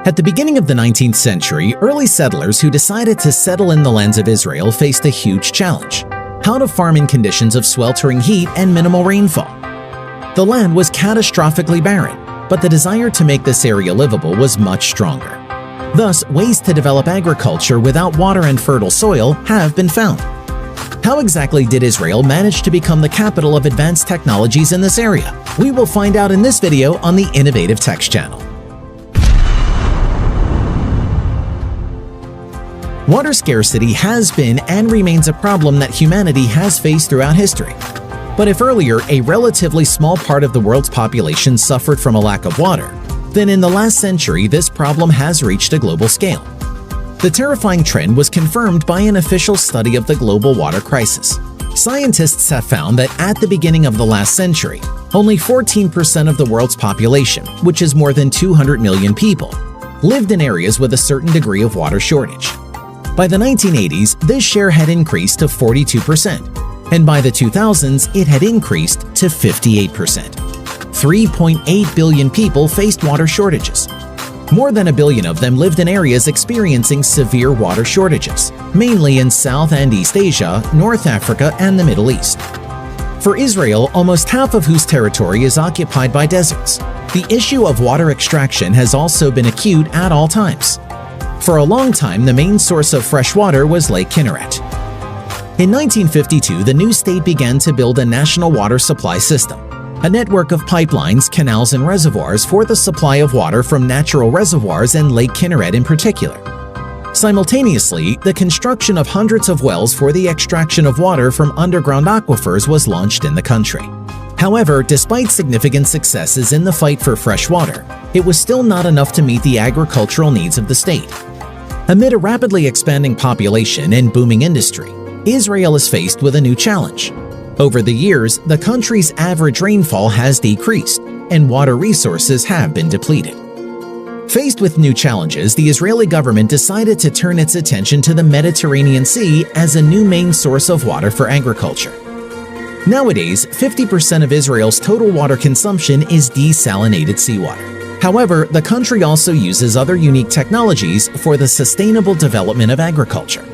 At the beginning of the 19th century, early settlers who decided to settle in the lands of Israel faced a huge challenge: how to farm in conditions of sweltering heat and minimal rainfall. The land was catastrophically barren, but the desire to make this area livable was much stronger. Thus, ways to develop agriculture without water and fertile soil have been found. How exactly did Israel manage to become the capital of advanced technologies in this area? We will find out in this video on the Innovative Techs channel. Water scarcity has been and remains a problem that humanity has faced throughout history. But if earlier a relatively small part of the world's population suffered from a lack of water, then in the last century this problem has reached a global scale. The terrifying trend was confirmed by an official study of the global water crisis. Scientists have found that at the beginning of the last century, only 14% of the world's population, which is more than 200 million people, lived in areas with a certain degree of water shortage. By the 1980s, this share had increased to 42%, and by the 2000s, it had increased to 58%. 3.8 billion people faced water shortages. More than a billion of them lived in areas experiencing severe water shortages, mainly in South and East Asia, North Africa, and the Middle East. For Israel, almost half of whose territory is occupied by deserts, the issue of water extraction has also been acute at all times. For a long time, the main source of fresh water was Lake Kinneret. In 1952, the new state began to build a national water supply system, a network of pipelines, canals, and reservoirs for the supply of water from natural reservoirs and Lake Kinneret in particular. Simultaneously, the construction of hundreds of wells for the extraction of water from underground aquifers was launched in the country. However, despite significant successes in the fight for fresh water, it was still not enough to meet the agricultural needs of the state. Amid a rapidly expanding population and booming industry, Israel is faced with a new challenge. Over the years, the country's average rainfall has decreased, and water resources have been depleted. Faced with new challenges, the Israeli government decided to turn its attention to the Mediterranean Sea as a new main source of water for agriculture. Nowadays, 50% of Israel's total water consumption is desalinated seawater. However, the country also uses other unique technologies for the sustainable development of agriculture.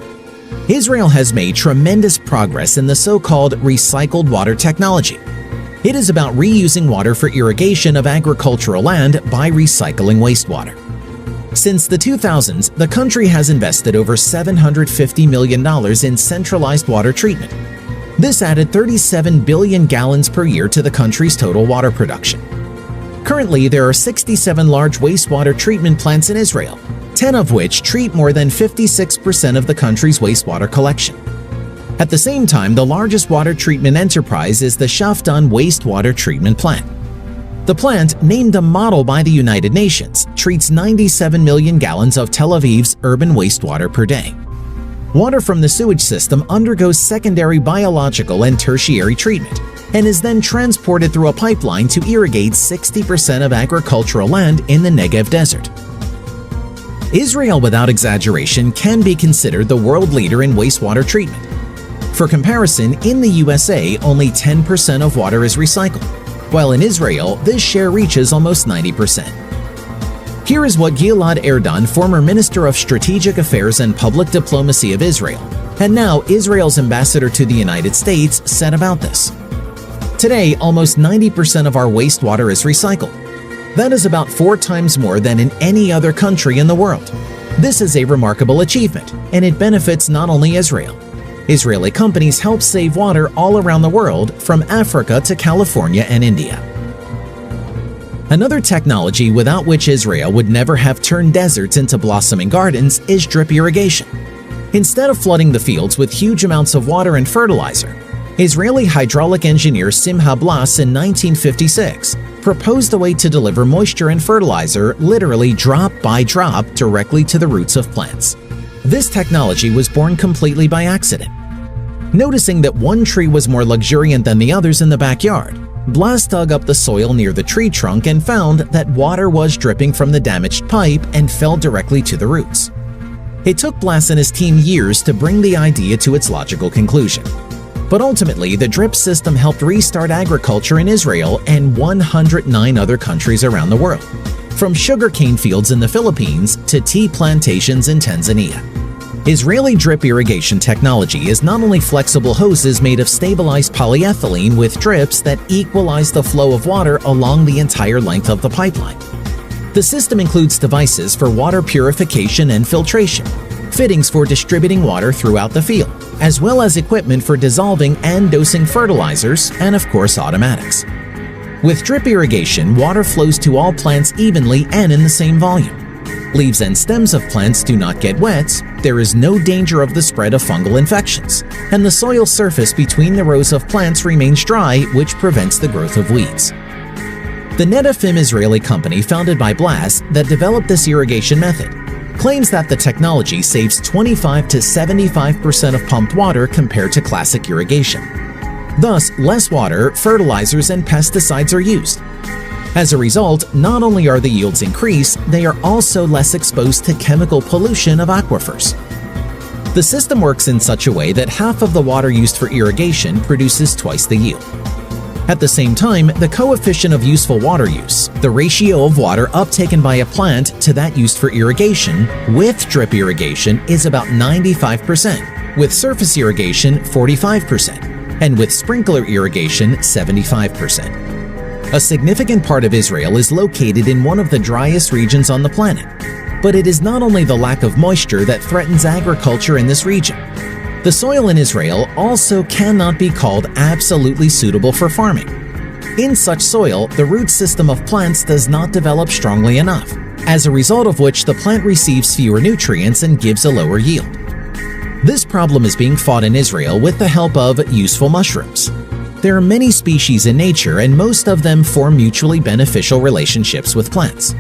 Israel has made tremendous progress in the so-called recycled water technology. It is about reusing water for irrigation of agricultural land by recycling wastewater. Since the 2000s, the country has invested over $750 million in centralized water treatment. This added 37 billion gallons per year to the country's total water production. Currently, there are 67 large wastewater treatment plants in Israel, 10 of which treat more than 56% of the country's wastewater collection. At the same time, the largest water treatment enterprise is the Shafdan Wastewater Treatment Plant. The plant, named a model by the United Nations, treats 97 million gallons of Tel Aviv's urban wastewater per day. Water from the sewage system undergoes secondary biological and tertiary treatment and is then transported through a pipeline to irrigate 60% of agricultural land in the Negev desert. Israel, without exaggeration, can be considered the world leader in wastewater treatment. For comparison, in the USA, only 10% of water is recycled, while in Israel, this share reaches almost 90%. Here is what Gilad Erdan, former Minister of Strategic Affairs and Public Diplomacy of Israel, and now Israel's ambassador to the United States, said about this. Today, almost 90% of our wastewater is recycled. That is about 4 times more than in any other country in the world. This is a remarkable achievement, and it benefits not only Israel. Israeli companies help save water all around the world, from Africa to California and India. Another technology without which Israel would never have turned deserts into blossoming gardens is drip irrigation. Instead of flooding the fields with huge amounts of water and fertilizer, Israeli hydraulic engineer Simha Blas in 1956 proposed a way to deliver moisture and fertilizer literally drop by drop directly to the roots of plants. This technology was born completely by accident. Noticing that one tree was more luxuriant than the others in the backyard, Blas dug up the soil near the tree trunk and found that water was dripping from the damaged pipe and fell directly to the roots. It took Blas and his team years to bring the idea to its logical conclusion. But ultimately, the drip system helped restart agriculture in Israel and 109 other countries around the world, from sugarcane fields in the Philippines to tea plantations in Tanzania. Israeli drip irrigation technology is not only flexible hoses made of stabilized polyethylene with drips that equalize the flow of water along the entire length of the pipeline. The system includes devices for water purification and filtration, fittings for distributing water throughout the field, as well as equipment for dissolving and dosing fertilizers, and of course automatics. With drip irrigation, water flows to all plants evenly and in the same volume. Leaves and stems of plants do not get wet, there is no danger of the spread of fungal infections, and the soil surface between the rows of plants remains dry, which prevents the growth of weeds. The Netafim Israeli company founded by Blas that developed this irrigation method claims that the technology saves 25 to 75% of pumped water compared to classic irrigation. Thus, less water, fertilizers, and pesticides are used. As a result, not only are the yields increased, they are also less exposed to chemical pollution of aquifers. The system works in such a way that half of the water used for irrigation produces twice the yield. At the same time, the coefficient of useful water use, the ratio of water uptaken by a plant to that used for irrigation, with drip irrigation is about 95%, with surface irrigation 45%, and with sprinkler irrigation 75%. A significant part of Israel is located in one of the driest regions on the planet. But it is not only the lack of moisture that threatens agriculture in this region. The soil in Israel also cannot be called absolutely suitable for farming. In such soil, the root system of plants does not develop strongly enough, as a result of which the plant receives fewer nutrients and gives a lower yield. This problem is being fought in Israel with the help of useful mushrooms. There are many species in nature, and most of them form mutually beneficial relationships with plants.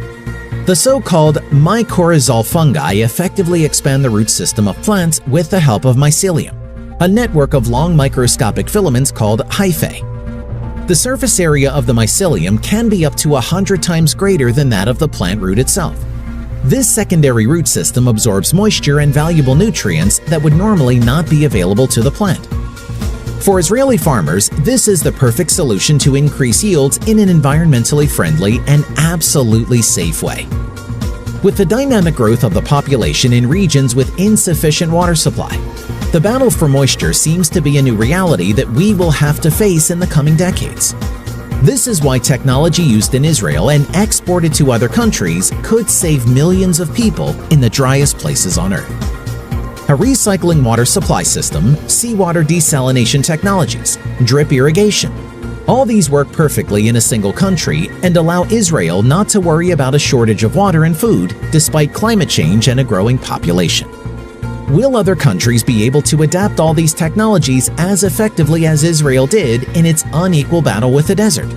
The so-called mycorrhizal fungi effectively expand the root system of plants with the help of mycelium, a network of long microscopic filaments called hyphae. The surface area of the mycelium can be up to 100 times greater than that of the plant root itself. This secondary root system absorbs moisture and valuable nutrients that would normally not be available to the plant. For Israeli farmers, this is the perfect solution to increase yields in an environmentally friendly and absolutely safe way. With the dynamic growth of the population in regions with insufficient water supply, the battle for moisture seems to be a new reality that we will have to face in the coming decades. This is why technology used in Israel and exported to other countries could save millions of people in the driest places on Earth. A recycling water supply system, seawater desalination technologies, drip irrigation. All these work perfectly in a single country and allow Israel not to worry about a shortage of water and food despite climate change and a growing population. Will other countries be able to adapt all these technologies as effectively as Israel did in its unequal battle with the desert?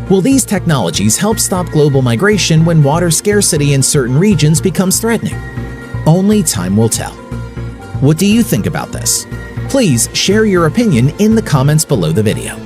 Will these technologies help stop global migration when water scarcity in certain regions becomes threatening? Only time will tell. What do you think about this? Please share your opinion in the comments below the video.